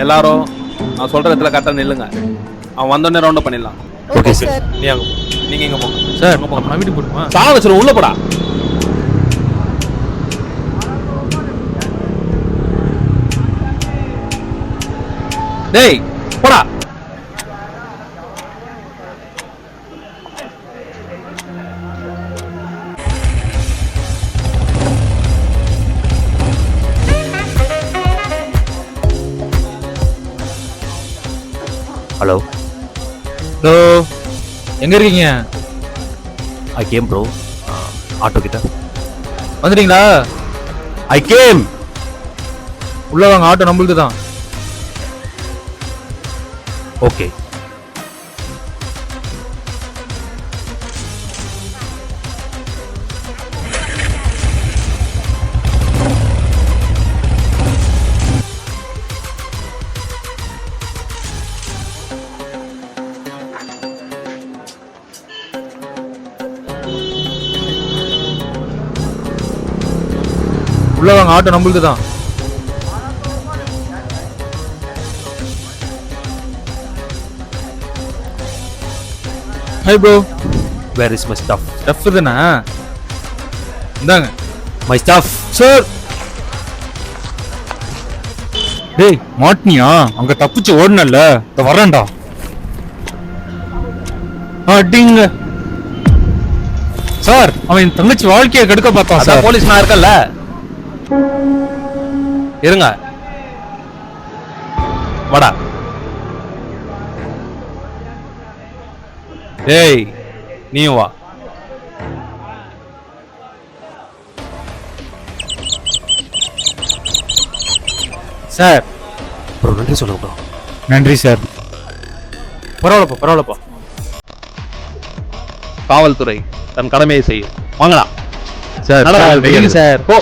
எல்லாரும் நான் சொல்ற இடத்துல கரெக்டாக நில்லுங்க. அவன் வந்தோடனே ரவுண்ட் பண்ணிடலாம். Okay sir. நீ அங்கே போ. நீங்க எங்க போங்க சார் நம்ம வீட்டுக்கு போடுமா? சாக வச்சிரு, உள்ள போடா. டேய் போடா. ஹலோ ஹலோ, எங்க இருக்கீங்க? I came bro. ஆட்டோ கிட்ட வந்துட்டீங்களா? I came. உள்ள வாங்க, ஆட்டோ நம்மளுது தான். ஓகே. உள்ள வாங்க, ஆட்டோ நம்மளுது தான். Hi bro. Where is my stuff? Stuff தானே, இந்தாங்க. My stuff sir. டேய் மாட்னியா? அங்க தப்பிச்சு ஓடுனல்ல, இத வரேன்டா. அடிங்க சார். அவன் என் தங்கச்சி வாழ்க்கையை கெடுக்க பார்த்தான் சார். போலீஸ் நான் இருக்கல, இருங்க. வாடா. டேய் நீயும் வா. சார் ப்ரோ நன்றி சொல்லுங்க ப்ரோ. நன்றி சார். பரவாயில்லப்பா பரவாயில்லப்பா. காவல்துறை தன் கடமையை செய்யும். வாங்கலாம் சார் நடடா, சார் வெளியே சார். போ.